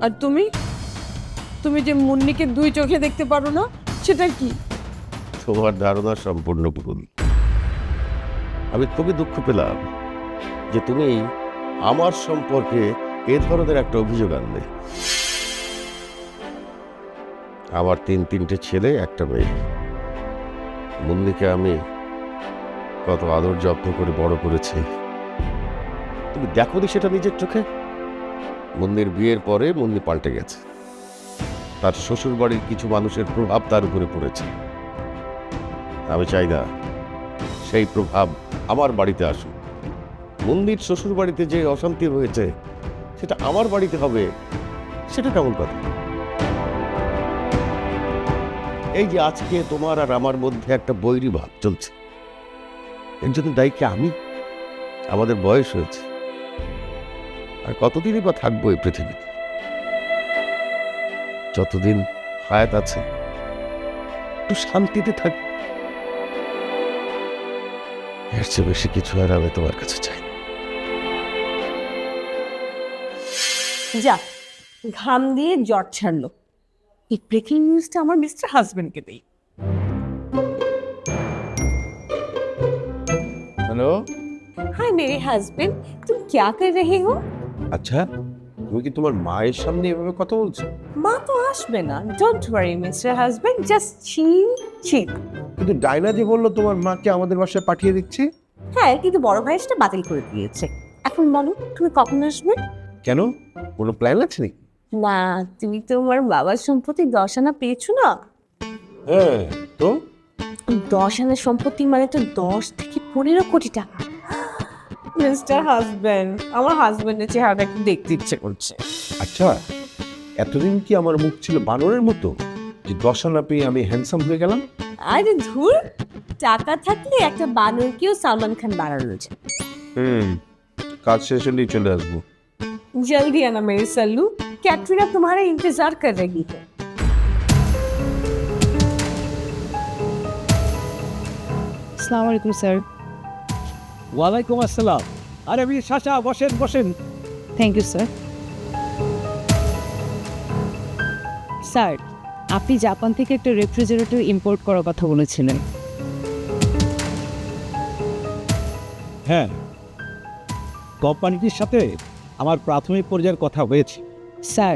আর তুমি তুমি যে মুন্নিকে দুই চোখে দেখতে পারো না, সেটা কি? তোমার ধারণা সম্পূর্ণ ভুল। আমি খুবই দুঃখ পেলাম যে তুমি আমার সম্পর্কে এ ধরনের একটা অভিযোগ আনলে। আমার তিনটে ছেলে, একটা মেয়ে। মুন্নিকে আমি কত আদর যত্ন করে বড় করেছি, তুমি দেখোনি সেটা নিজের চোখে? মুন্নির বিয়ের পরে মুন্নি পাল্টে গেছে। তার শ্বশুর বাড়ির কিছু মানুষের প্রভাব তার উপরে পড়েছে। আমি চাই না সেই প্রভাব আমার বাড়িতে আসুক। মুন্নির শ্বশুর বাড়িতে যে অশান্তি হয়েছে সেটা আমার বাড়িতে হবে, সেটা কেমন কথা? এই যে আজকে তোমার আর আমার মধ্যে একটা বৈরী ভাব চলছে, এর জন্য দায়ী কি আমি? আমাদের বয়স হয়েছে, আর কতদিনই বা থাকবো এই পৃথিবীতে? যতদিন হায়াত আছে একটু শান্তিতে থাক। এর চেয়ে বেশি কিছু আর আমি তোমার কাছে চাই না। যা, ঘাম দিয়ে জ্বর ছাড়লো। এই ব্রেকিং নিউজটা আমার মিস্টার হাজবেন্ডকে দেই। हेलो। हाय मेरे हस्बैंड, तुम क्या कर रहे हो? আচ্ছা, তুমি কি তোমার মায়ের সামনে এভাবে কথা বলছো? মা তো আসবে না, don't worry mister husband, just chill chill. কিন্তু ডাইনা যে বললো তোমার মাকে আমাদের বাসায় পাঠিয়ে দিচ্ছে। হ্যাঁ, কিন্তু বড় ভাই সেটা বাতিল করে দিয়েছে। এখন বলো, তুমি কখন আসবে? কেন, কোনো প্ল্যান আছে নাকি? না, তুমি তোমার বাবার সম্পত্তি 10 আনা পেয়েছো না? হ্যাঁ, তো 10 আনা সম্পত্তি মানে তো 10 থেকে 15 কোটি টাকা। মিস্টার হাজবেন্ড, আমার হাজবেন্ডের চেহারাটা একটু দেখতে ইচ্ছে করছে। আচ্ছা, এতদিন কি আমার মুখ ছিল বানরের মতো যে 10 আনা পেয়ে আমি হ্যান্ডসাম হয়ে গেলাম? আরে ধুর, টাকা থাকলে একটা বানরকেও সালমান খান বানানো যায়। কাজ শেষ হলেই চলে আসবো। जल्दी आना मेरे सल्लू, कैटरीना तुम्हारा इंतजार कर रही है। আসসালামু আলাইকুম স্যার। ওয়ালাইকুম আসসালাম। আরে আমি শাশা, বসেন বসেন। Thank you sir. স্যার, আপনি জাপান থেকে একটা রেফ্রিজারেটর ইম্পোর্ট করার কথা বলেছিলেন। হ্যাঁ, কোম্পানিটির সাথে আমার প্রাথমিক পর্যায়ের কথা হয়েছে। স্যার,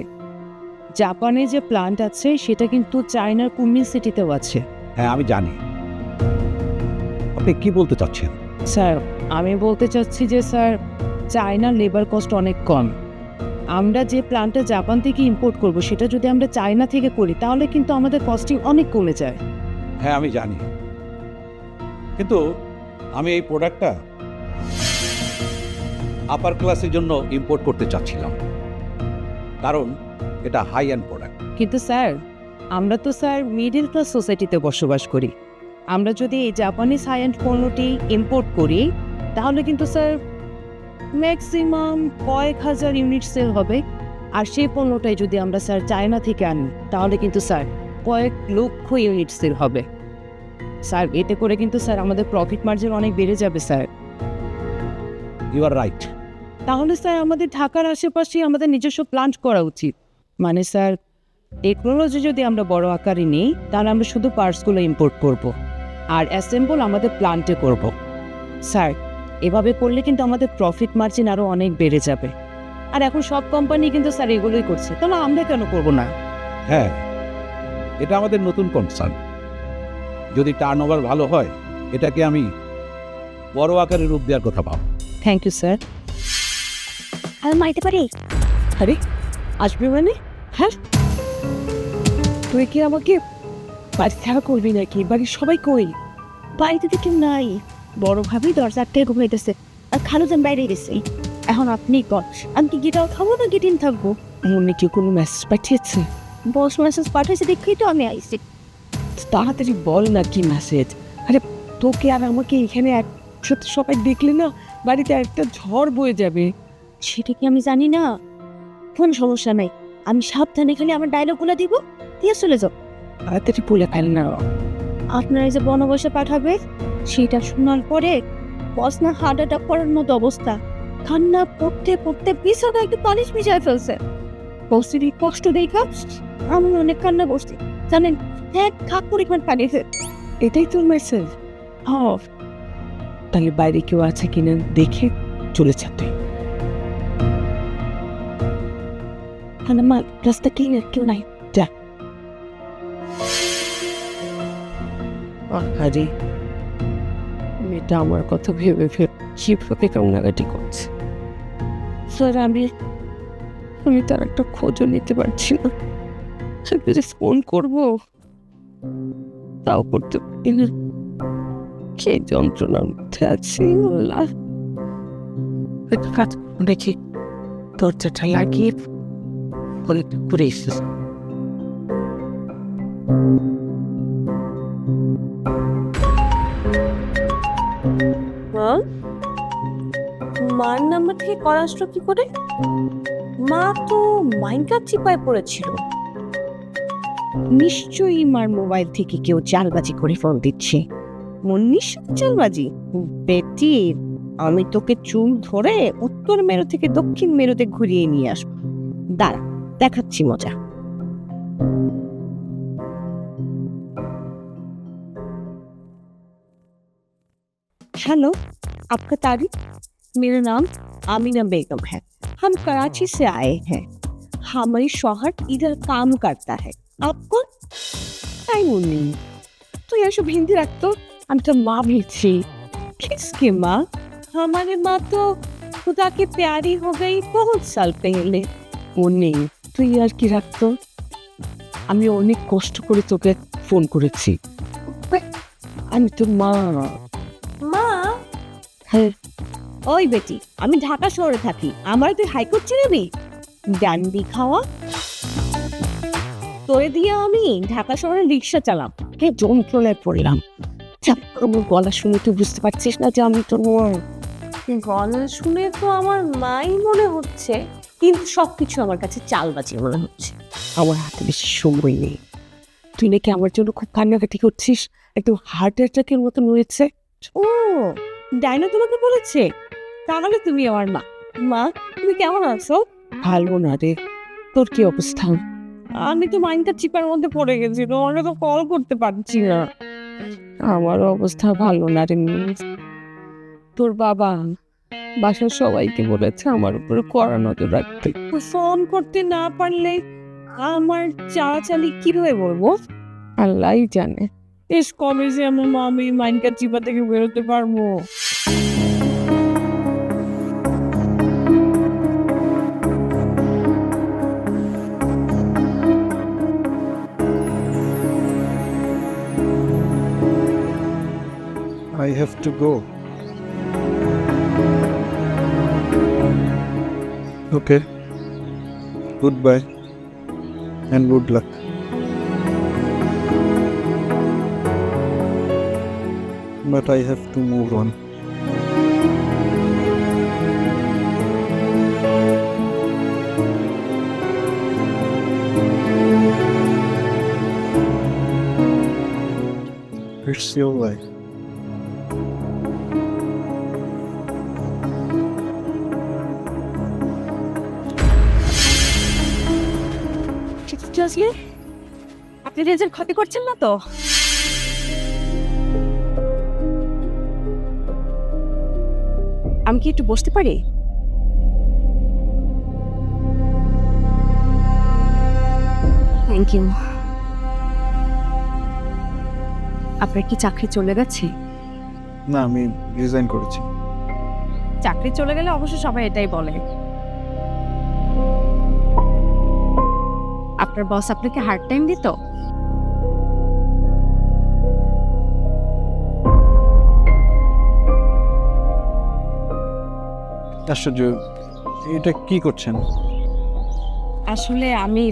জাপানে যে প্ল্যান্ট আছে সেটা কিন্তু চায়নার কুমিন সিটিতেও আছে। হ্যাঁ, আমি জানি। আপনি কি বলতে চাচ্ছেন? স্যার, আমি বলতে চাচ্ছি যে স্যার, চায়নার লেবার কস্ট অনেক কম। আমরা যে প্ল্যান্টটা জাপান থেকে ইম্পোর্ট করব সেটা যদি আমরা চায়না থেকে করি তাহলে কিন্তু আমাদের কস্টিং অনেক কমে যায়। হ্যাঁ, আমি জানি, কিন্তু আমি এই প্রোডাক্টটা আপার ক্লাসের জন্য ইম্পোর্ট করতে চাচ্ছিলাম, কারণ এটা হাই এন্ড প্রোডাক্ট। কিন্তু স্যার, আমরা তো স্যার মিডল ক্লাস সোসাইটিতে বসবাস করি। আমরা যদি এই জাপানিজ হাই এন্ড পণ্যটি ইম্পোর্ট করি তাহলে কিন্তু স্যার ম্যাক্সিমাম কয়েক হাজার ইউনিট সেল হবে। আর সেই পণ্যটাই যদি আমরা স্যার চায়না থেকে আনি তাহলে কিন্তু স্যার কয়েক লক্ষ ইউনিট সেল হবে। স্যার, এতে করে কিন্তু স্যার আমাদের প্রফিট মার্জিন অনেক বেড়ে যাবে স্যার। You are right. তাহলে স্যার আমাদের ঢাকার আশেপাশে আমাদের নিজস্ব প্ল্যান্ট করা উচিত। মানে স্যার, টেকনোলজি যদি আমরা বড় আকারে নিই তাহলে আমরা শুধু পার্টসগুলো ইম্পোর্ট করব আর অ্যাসেম্বল আমাদের প্ল্যান্টে করব। স্যার, এভাবে করলে কিন্তু আমাদের প্রফিট মার্জিন আরও অনেক বেড়ে যাবে। আর এখন সব কোম্পানি কিন্তু স্যার এগুলোই করছে, তাহলে আমরা কেন করব না? হ্যাঁ, এটা আমাদের নতুন কনসার্ন। যদি টার্নওভার ভালো হয় এটাকে আমি বড় আকারে রূপ দেওয়ার কথা ভাব। Thank you sir. আমি মাইতে পারি? আরে আসবে মানে? হ্যাঁ, তুই কি আমাকে বাড়ি ছাড়া করবি নাকি? বাড়ির সবাই কই? বাড়িতে তো কেউ নাই, বড় ভাবি দরজা আটকে ঘুমাইতেছে আর খালুজান বাইরে গেছে। এখন আপনি কন, আমি কি গিটাও খাবো না গিটিন থাকবো? মুন্নি কি কোনো মেসেজ পাঠিয়েছে? বস মেসেজ পাঠাইছে দেখেই তো আমি আইছি। তাড়াতাড়ি বল না কি মেসেজ। আরে তোকে আর আমাকে এখানে একসাথে সবাই দেখলে না বাড়িতে একটা ঝড় বয়ে যাবে। সেটা কি আমি জানি না? কোন সমস্যা নাই, আমি সাবধানে খালি আমার ডায়লগুলো দিব, দিয়ে চলে যাও। তাড়াতাড়ি বলে ফেল না। আপনারা যে বনবাসে পাঠাবে সেটা শোনার পরে বস না হার্ট অ্যাটাক করার মতো অবস্থা, কান্না পড়তে পড়তে বিছানা একটু পানিশ মিশায় ফেলছে। বস্তির কষ্ট দেখা আমি অনেক কান্না করছি জানেন, এক কাপ পরিমাণ পানি এটাই তোর মেসেজ? হ্যাঁ, তাহলে বাইরে কেউ আছে কিনা দেখে চলে যা তুই। মা রাস্তা ক্লিয়ার, কেউ নাই। আরে মেয়েটা আমার কথা ভেবে কিভাবে কান্নাকাটি করছে। স্যার আমি তার একটা খোঁজও নিতে পারছি না। যে ফোন করবো তাও করতে পারি না। কে যন্ত্রণার মধ্যে আছি আল্লাহ। একটা কাজ দেখি, দরজাটা লাগিয়ে বলে ঘুরে এসে মার নাম্বার থেকে কল আসলো কি করে? মা তো মাইন্ডকার চিপায় পড়েছিল। নিশ্চয়ই মার মোবাইল থেকে কেউ চালবাজি করে ফোন দিচ্ছে। মুন্নির সাথে চালবাজি? বেটি, আমি তোকে চুল ধরে উত্তর মেরু থেকে দক্ষিণ মেরুতে ঘুরিয়ে নিয়ে আসবো। দাঁড়া, দেখাচ্ছি মজা। हेलो, आपका तारीफ? मेरा नाम आमीना बेगम है। हम कराची से आए हैं। हमारी शौहर इधर काम करता है। आप कौन? ताई मुन्नी। तो यह सब हिंदी रख तो हम तो माँ भी थी। किसकी माँ? हमारी माँ तो खुदा की प्यारी हो गई बहुत साल पहले। মুন্নি, তুই আর কি রাখতো? আমি অনেক কষ্ট করে তোকে ফোন করেছি। আমি তোর মা। মা? হ্যাঁ, ওই বেটি, আমি ঢাকা শহরে থাকি। আমার তুই হাইকোর্ট চিনবি? ডান্ডি খাওয়া তোরে দিয়ে আমি ঢাকা শহরে রিক্সা চালাম। কে যন্ত্রণায় পড়লাম। আমার গলা শুনে তুই বুঝতে পারছিস না যে আমি তোর মা? গলা শুনে তো আমার মাই মনে হচ্ছে, কিন্তু সবকিছু আমার কাছে চালবাজি মনে হচ্ছে। আমার হাতে বেশি সময় নেই। তুই নাকি আমার জন্য খুব কান্নাকাটি করছিস, একদম হার্ট অ্যাটাকের মতন হয়েছে। ও, ডাইনা তোমাকে বলেছে? তাহলে তুমি আমার মা। মা, তুমি কেমন আছো? ভালো না রে, তোর কি অবস্থা? আমি তো মাইন্ডটা চিপার মধ্যে পড়ে গেছি, তোমাকে তো কল করতে পারছি না। আমার অবস্থা ভালো না রে। তোর বাবা বাসার সবাইকে বলেছে আমার উপরে কড়া নজর রাখতে। ফোন করতে না পারলে আমার চালাচালি কিভাবে বলবো? আল্লাহই জানে। বেশ কবে যে আমার মামি মাইন্ডকার চিপা থেকে বেরোতে পারবো। I have to go. Okay. Goodbye and good luck. But I have to move on. It's your life. আপনি রেজের ক্ষতি করছেন না তো? আমি কি একটু বসতে পারি? Thank you. আপনার কি চাকরি চলে গেছে? না, আমি রিজাইন করেছি। চাকরি চলে গেলে অবশ্য সবাই এটাই বলে। আপনার বস আপনাকে হার্ড টাইম দিত? আশ্চর্য, এটা কি করছেন? আসলে আমি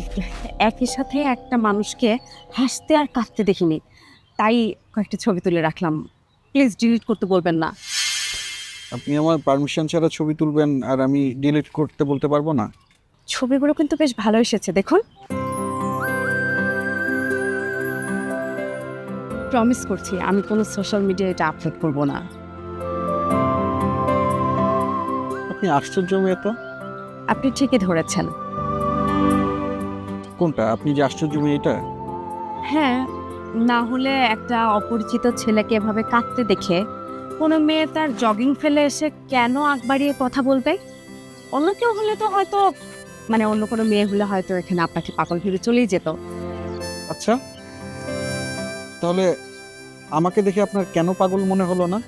একই সাথে একটা মানুষকে হাসতে আর কাঁদতে দেখিনি, তাই কয়েকটা ছবি তুলে রাখলাম। প্লিজ ডিলিট করতে বলবেন না। আপনি আমার পারমিশন ছাড়া ছবি তুলবেন আর আমি ডিলিট করতে বলতে পারবো না? ছবিগুলো কিন্তু বেশ ভালো এসেছে, দেখুন। প্রমিস করছি আমি কোনো সোশ্যাল মিডিয়ায় এটা আপলোড করব না। আপনি আশ্চর্য মেয়ে তো। আপনি ঠিকই ধরেছেন। কোনটা? আপনি যে আশ্চর্য মেয়েটা? হ্যাঁ, না হলে একটা অপরিচিত ছেলেকে এভাবে কাঁদতে দেখে কোনো মেয়ে তার জগিং ফেলে এসে কেন আগ বাড়িয়ে কথা বলবে? অন্য কেউ হলে তো হয়তো, মানে অন্য কোনো মেয়ে হলে হয়তো এখানে আপনাকে পাগল ভেবে চলেই যেত। আচ্ছা, তাহলে আমাকে দেখে আপনার কেন পাগল মনে হলো না?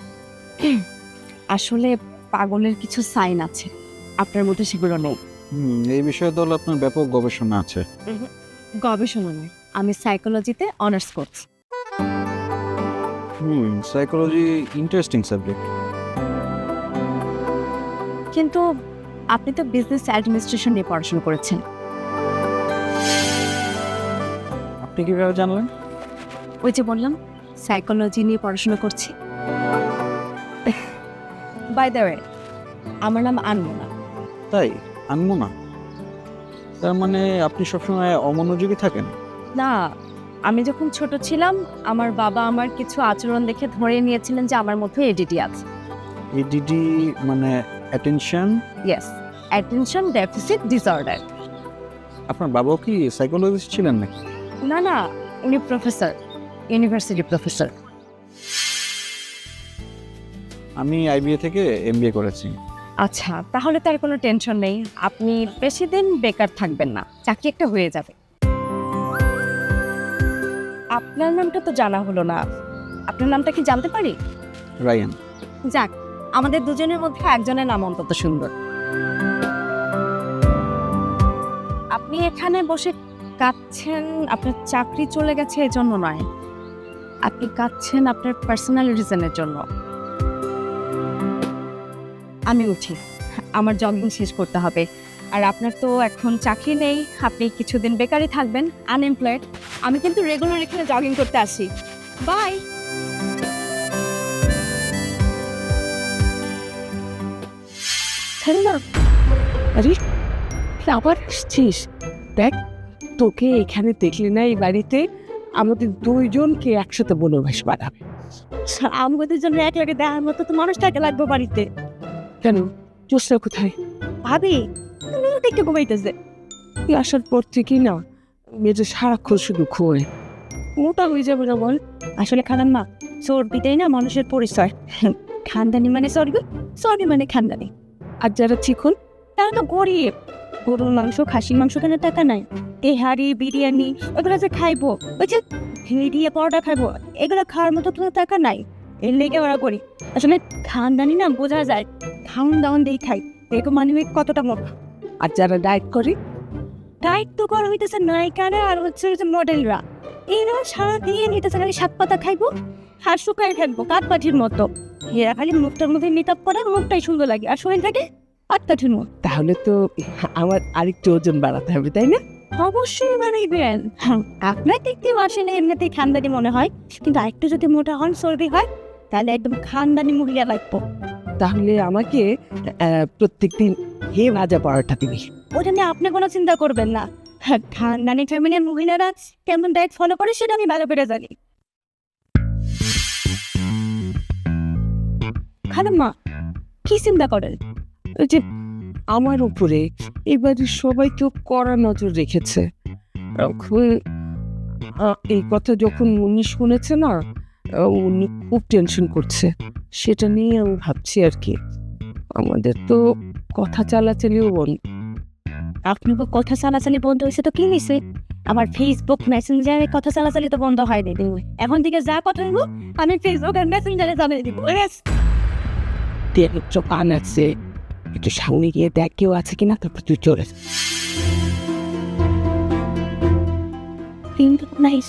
আসলে পাগলের কিছু সাইন আছে, আপনার মধ্যে সেগুলো নেই। এই বিষয়ে তাহলে আপনার ব্যাপক গবেষণা আছে। গবেষণা নয়, আমি সাইকোলজিতে অনার্স করছি। Psychology interesting subject. কিন্তু আপনি তো বিজনেস অ্যাডমিনিস্ট্রেশন নিয়ে পড়াশোনা করেছেন। আপনি কিভাবে জানলেন? ওই যে বললাম সাইকোলজি নিয়ে পড়াশোনা করছি। বাই দ্য ওয়ে, আমার নাম আনমোনা। তাই? আনবো না? তার মানে আপনি সবসময় অমনোযোগী থাকেন? না, আমি যখন ছোট ছিলাম আমার বাবা আমার কিছু আচরণ দেখে ধরে নিয়েছিলেন যে আমার মধ্যে এডিডি আছে। এডিডি মানে attention? Yes, attention deficit disorder. আপনার বাবাও কি সাইকোলজিস্ট ছিলেন নাকি? না না, উনি প্রফেসর, ইউনিভার্সিটি প্রফেসর। আমি আইবিএ থেকে এমবিএ করেছি। আচ্ছা, তাহলে তার কোনো টেনশন নেই, আপনি বেশি দিন বেকার থাকবেন না, চাকরি একটা হয়ে যাবে। আপনার নামটা তো জানা হলো না, আপনার নামটা কি জানতে পারি? রায়ান। যাক, আমাদের দুজনের মধ্যে একজনের নাম অন্তত সুন্দর। আপনি এখানে বসে কাঁদছেন আপনার চাকরি চলে গেছে এজন্য নয়, আপনি কাঁদছেন আপনার পার্সোনাল রিজনের জন্য। আমি উঠি, আমার জগিং শেষ করতে হবে। আর আপনার তো এখন চাকরি নেই, আপনি কিছুদিন বেকারই থাকবেন, আনএমপ্লয়েড। আমি কিন্তু রেগুলার এখানে জগিং করতে আসি। বাই। না, আরে আবার আসছিস? দেখ, তোকে এখানে দেখলে না এই বাড়িতে আমাদের দুইজনকে একসাথে বনবাস বানাবে। আমাদের জন্য এক লাগে দেখার মতো তো মানুষটাকে লাগবে বাড়িতে। কেন, জোসরা কোথায়? ভাবি তুমি একটু ঘুমাইতেছে। তুই আসার পর থেকেই না মেয়েটা সারাক্ষণ শুধু খোয়, মোটা হয়ে যাবে না বল? আসলে খালাম মা, চর্বিটাই না মানুষের পরিচয়। খানদানি মানে চর্বি, চর্বি মানে খানদানি। আর যারা চিকন তারা তো গরিব, গরুর মাংস খাসির মাংস কেনার টাকা নাই। তেহারি বিরিয়ানি ওগুলো যে খাইবো, ওই যে ভিড়িয়ে পরোটা খাইবো, এগুলো খাওয়ার মতো তো টাকা নাই। এর লেগে ওরা করি। আসলে খানদানি না বোঝা যায়, খাওন দাওয়ান দিয়ে খাই, এরকম মানে কতটা মোটা। আর যারা ডায়েট করে ডায়েট তো করা হইতেছে নায়িকারা আর হচ্ছে ওই যে মডেলরা, এরা সারাদিন হইতেছে খালি শাক পাতা খাইবো আর শুকায় থাকবো কাঠ পাঠির মতো। এরা খালি মুখটার মধ্যে মেকআপ করে, মুখটাই সুন্দর লাগে, আর শরীর থাকে আটকাঠির মতো। তাহলে তো আমার আরেকটু ওজন বাড়াতে হবে, তাই না? অবশ্যই বানাইবেন। আপনার দেখতে আসলে এমনিতেই খানদানি মনে হয়, কিন্তু আরেকটু যদি মোটা হন চর্বি হয় তাহলে একদম খানদানি মহিলা লাগবো। তাহলে আমাকে প্রত্যেকদিন হে ভাজা পরোটা দিবি। ওটা নিয়ে আপনি কোনো চিন্তা করবেন না। খানদানি ফ্যামিলির মহিলারা কেমন ডায়েট ফলো করে সেটা আমি ভালো করে জানি। খালাম্মা কি চিন্তা করেন? ওই যে আমার উপরে এবারে সবাই তো কড়া নজর রেখেছে। এখন এই কথা যখন উনি শুনেছে না, উনি খুব টেনশন করছে, সেটা নিয়ে আমি ভাবছি আর কি। আমাদের তো কথা চালাচালিও বন্ধ। আপনার কথা চালাচালি বন্ধ হয়েছে তো কি হয়েছে? আমার ফেসবুক মেসেঞ্জারে কথা চালাচালি তো বন্ধ হয়নি। এখন থেকে যা কথা হইব আমি ফেসবুক আর মেসেঞ্জারে জানিয়ে দিব। চোখ কান আছে, একটু সামনে গিয়ে দেখ কেউ আছে কিনা, তারপর তুই চলে যা। কিন্তু নাইস।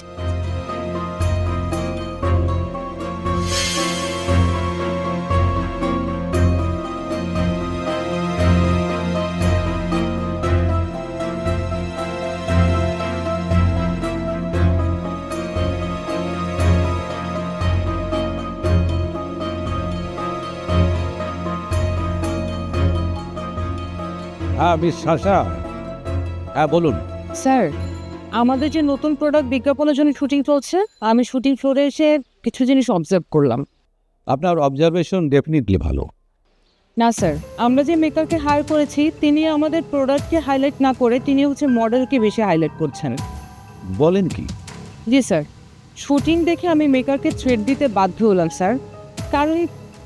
হ্যাঁ মিস সাশা, হ্যাঁ বলুন। স্যার, আমাদের যে নতুন প্রোডাক্ট বিজ্ঞাপনের জন্য শুটিং চলছে, আমি শুটিং ফ্লোরে এসে কিছু জিনিস অবজার্ভ করলাম। আপনার অবজারভেশন ডেফিনেটলি ভালো, না স্যার, আমরা যে মেকারকে হায়ার করেছি তিনি আমাদের প্রোডাক্টকে হাইলাইট না করে তিনি হচ্ছে মডেলকে বেশি হাইলাইট করছেন। বলেন কি? জি স্যার, শুটিং দেখে আমি মেকারকে থ্রেড দিতে বাধ্য হলাম স্যার, কারণ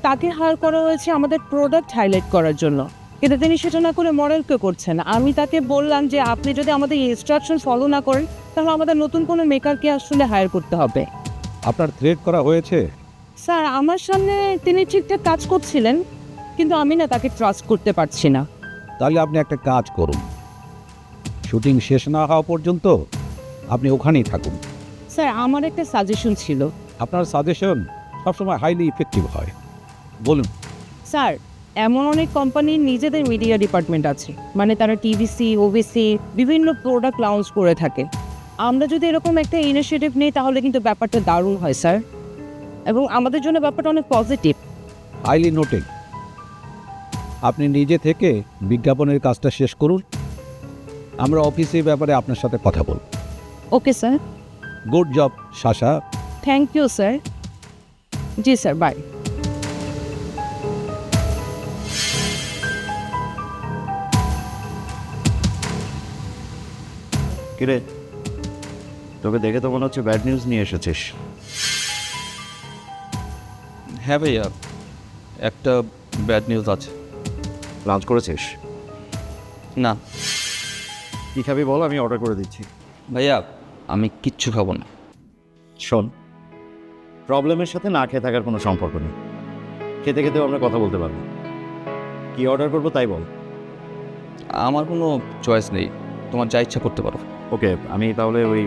তাকে হায়ার করা হয়েছে আমাদের প্রোডাক্ট হাইলাইট করার জন্য, কিন্তু তিনি সেটা না করে মডেলকে করছেন। আমি তাকে বললাম যে আপনি যদি আমাদের ইনস্ট্রাকশন ফলো না করেন তাহলে আমাদের নতুন কোনো মেকারকে আসলে হায়ার করতে হবে। আপনার থ্রেড করা হয়েছে? স্যার, আমার সামনে তিনি ঠিকঠাক কাজ করছিলেন, কিন্তু আমি না তাকে ট্রাস্ট করতে পারছি না। তাহলে আপনি একটা কাজ করুন, শুটিং শেষ না হওয়া পর্যন্ত আপনি ওখানেই থাকুন। স্যার, আমার একটা সাজেশন ছিল। আপনার সাজেশন সবসময় হাইলি ইফেক্টিভ হয়। বলুন। স্যার, এমন অনেক কোম্পানির নিজেদের মিডিয়া ডিপার্টমেন্ট আছে, মানে তারা টিভিসি, ওভিসি বিভিন্ন প্রোডাক্ট লঞ্চ করে থাকে। আমরা যদি এরকম একটা ইনিশিয়েটিভ নিই তাহলে কিন্তু ব্যাপারটা দারুণ হয় স্যার, এবং আমাদের জন্য ব্যাপারটা অনেক পজিটিভ। Highly noted. আপনি নিজে থেকে বিজ্ঞাপনের কাজটা শেষ করুন, আমরা অফিসে এই ব্যাপারে আপনার সাথে কথা বলব। Okay sir. Good job Shasha. Thank you sir. জি স্যার, বাই। কিরে, তোকে দেখে তো মনে হচ্ছে ব্যাড নিউজ নিয়ে এসেছিস। হ্যাঁ ভাইয়া, একটা ব্যাড নিউজ আছে। লাঞ্চ করেছিস? না কী খাবি বল, আমি অর্ডার করে দিচ্ছি। ভাইয়া, আমি কিচ্ছু খাবো না। শোন, প্রবলেমের সাথে না খেয়ে থাকার কোনো সম্পর্ক নেই। খেতে খেতেও আমরা কথা বলতে পারবো। কী অর্ডার করবো তাই বল। আমার কোনো চয়েস নেই, তোমার যা ইচ্ছা করতে পারো। ওকে, আমি তাহলে ওই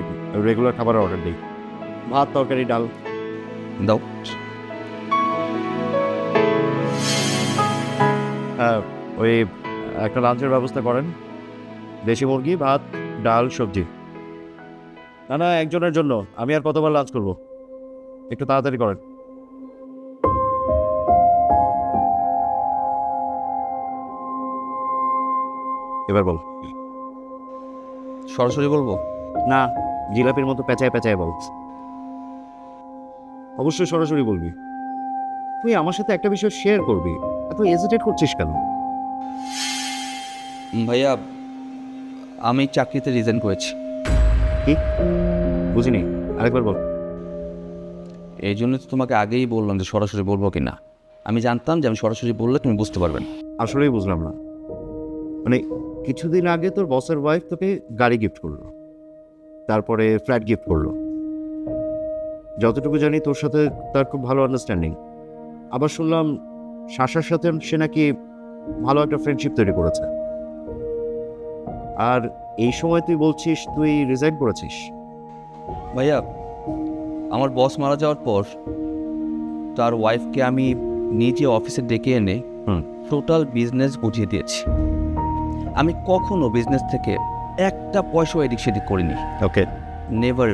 রেগুলার খাবারের অর্ডার দিই। ভাত, তরকারি, ডাল। দাও। হ্যাঁ, ওই একটা লাঞ্চের ব্যবস্থা করেন। দেশি মুরগি, ভাত, ডাল, সবজি। না না, একজনের জন্য। আমি আর কতবার লাঞ্চ করব, একটু তাড়াতাড়ি করেন। এবার বল। সরাসরি বলবো? না, জিলাপির মতো পেঁচায় পেঁচায় বল। অবশ্যই সরাসরি বলবি। তুই আমার সাথে একটা বিষয় শেয়ার করবি, এত হেজিটেট করছিস কেন? ভাইয়া, আমি চাকরিতে রিজাইন করেছি। কি? বুঝিনি, আরেকবার বল। এই জন্য তো তোমাকে আগেই বললাম যে সরাসরি বলবো কি না। আমি জানতাম যে আমি সরাসরি বললে তুমি বুঝতে পারবেন। আসলেই বুঝলাম না। মানে কিছুদিন আগে তোর বসের ওয়াইফ তোকে গাড়ি গিফট করলো, তারপরে ফ্ল্যাট গিফট করলো। যতটুকু জানি তোর সাথে তার খুব ভালো আন্ডারস্ট্যান্ডিং। আবার শুনলাম শাসার সাথে সে নাকি ভালো একটা ফ্রেন্ডশিপ তৈরি করেছে। আর এই সময় তুই বলছিস তুই রিজাইন করেছিস? ভাইয়া, আমার বস মারা যাওয়ার পর তার ওয়াইফকে আমি নিজে অফিসে ডেকে এনে টোটাল বিজনেস বুঝিয়ে দিয়েছি। আমি কখনো বিজনেস থেকে একটা পয়সাও এদিক সেদিক করিনি। ওকে, নেভার।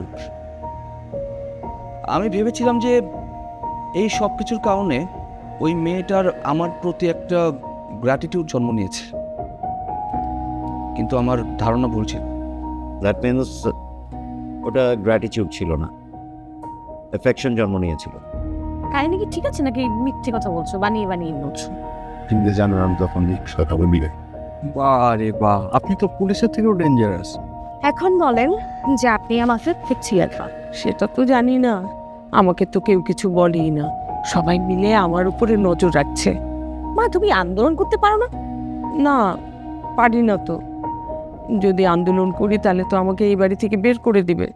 আমি ভেবেছিলাম যে এই সব কিছুর কারণে ওই মেয়েটার আমার প্রতি একটা গ্র্যাটিটিউড জন্ম নিয়েছে, কিন্তু আমার ধারণা ভুল ছিল। দ্যাট মিনস ওটা গ্র্যাটিটিউড ছিল না, অ্যাফেকশন জন্ম নিয়েছিল। কাহিনী কি ঠিক আছে নাকি মিথ্যে কথা বলছো, বানিয়ে বানিয়ে বলছো? কিন্তু জানো আমি তখন কথা বলি। বারে বাহ, আপনি তো পুলিশের থেকেও ডেঞ্জারাস। এখন বলেন যে আপনি আমাকে ঠিক ছিলেন না। সেটা তো জানি না, আমাকে তো কেউ কিছু বলেই না, সবাই মিলে আমার উপরে নজর রাখছে। মা, তুমি আন্দোলন করতে পারো না? না, পারি না তো। যদি আন্দোলন করি তাহলে তো আমাকে এই বাড়ি থেকে বের করে দিবে।